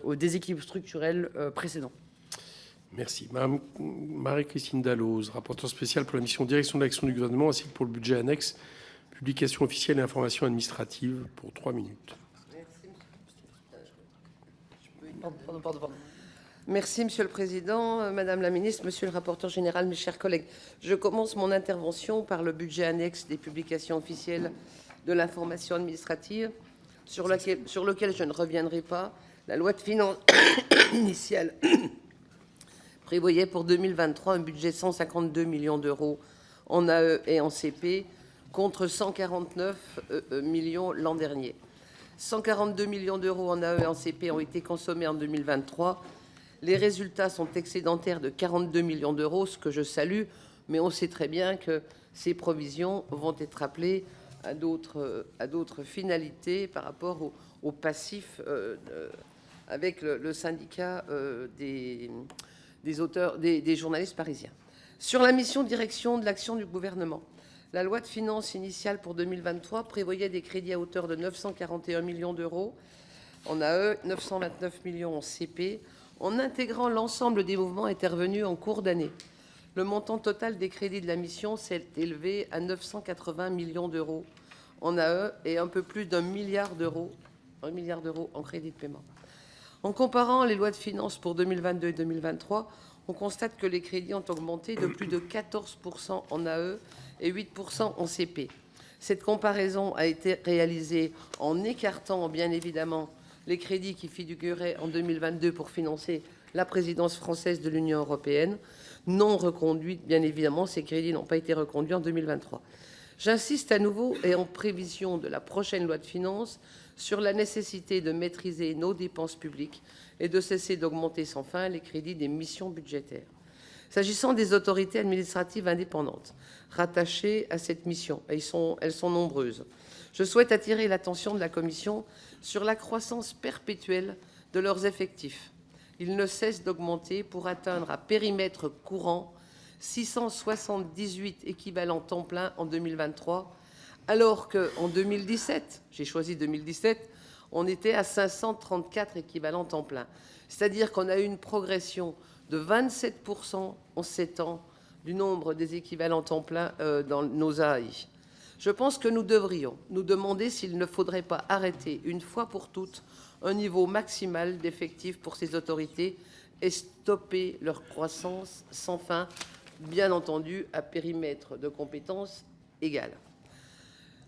au déséquilibre structurel précédent. Merci. Madame Marie-Christine Dalloz, rapporteure spéciale pour la mission Direction de l'action du gouvernement ainsi que pour le budget annexe, publication officielle et information administrative, pour 3 minutes. Merci, Monsieur le Président, Madame la Ministre, Monsieur le rapporteur général, mes chers collègues. Je commence mon intervention par le budget annexe des publications officielles de l'information administrative, sur lequel je ne reviendrai pas. La loi de finances initiale prévoyait pour 2023 un budget de 152 millions d'euros en AE et en CP, contre 149 millions l'an dernier. 142 millions d'euros en AE et en CP ont été consommés en 2023. Les résultats sont excédentaires de 42 millions d'euros, ce que je salue, mais on sait très bien que ces provisions vont être appelées à d'autres finalités par rapport au passif avec le syndicat des journalistes parisiens. Sur la mission direction de l'action du gouvernement, la loi de finances initiale pour 2023 prévoyait des crédits à hauteur de 941 millions d'euros en AE, 929 millions en CP, en intégrant l'ensemble des mouvements intervenus en cours d'année. Le montant total des crédits de la mission s'est élevé à 980 millions d'euros en AE et un peu plus d'1 milliard d'euros en crédits de paiement. En comparant les lois de finances pour 2022 et 2023, on constate que les crédits ont augmenté de plus de 14% en AE et 8% en CP. Cette comparaison a été réalisée en écartant bien évidemment les crédits qui figuraient en 2022 pour financer la présidence française de l'Union européenne, non reconduits, bien évidemment, ces crédits n'ont pas été reconduits en 2023. J'insiste à nouveau, et en prévision de la prochaine loi de finances, sur la nécessité de maîtriser nos dépenses publiques et de cesser d'augmenter sans fin les crédits des missions budgétaires. S'agissant des autorités administratives indépendantes rattachées à cette mission, elles sont nombreuses, je souhaite attirer l'attention de la Commission sur la croissance perpétuelle de leurs effectifs. Ils ne cessent d'augmenter pour atteindre à périmètre courant 678 équivalents temps plein en 2023, alors qu'en 2017, j'ai choisi 2017, on était à 534 équivalents temps plein. C'est-à-dire qu'on a eu une progression de 27% en 7 ans du nombre des équivalents temps plein dans nos AI. Je pense que nous devrions nous demander s'il ne faudrait pas arrêter une fois pour toutes un niveau maximal d'effectifs pour ces autorités et stopper leur croissance sans fin, bien entendu à périmètre de compétences égal.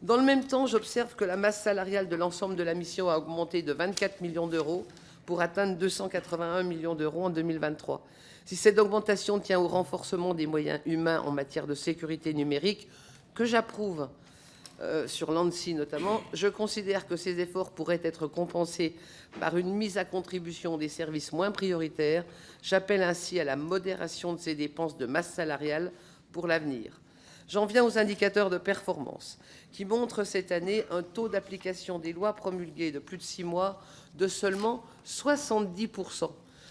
Dans le même temps, j'observe que la masse salariale de l'ensemble de la mission a augmenté de 24 millions d'euros pour atteindre 281 millions d'euros en 2023. Si cette augmentation tient au renforcement des moyens humains en matière de sécurité numérique, que j'approuve sur l'ANSSI notamment, je considère que ces efforts pourraient être compensés par une mise à contribution des services moins prioritaires. J'appelle ainsi à la modération de ces dépenses de masse salariale pour l'avenir. J'en viens aux indicateurs de performance qui montrent cette année un taux d'application des lois promulguées de plus de 6 mois de seulement 70%.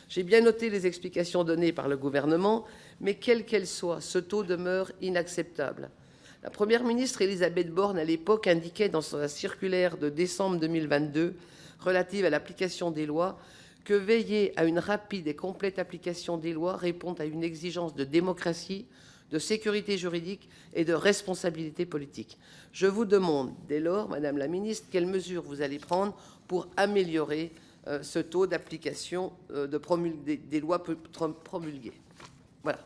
J'ai bien noté les explications données par le gouvernement, mais quelle qu'elle soit, ce taux demeure inacceptable. La Première ministre Élisabeth Borne, à l'époque, indiquait dans sa circulaire de décembre 2022 relative à l'application des lois que veiller à une rapide et complète application des lois répond à une exigence de démocratie, de sécurité juridique et de responsabilité politique. Je vous demande dès lors, Madame la Ministre, quelles mesures vous allez prendre pour améliorer ce taux d'application des lois promulguées. Voilà.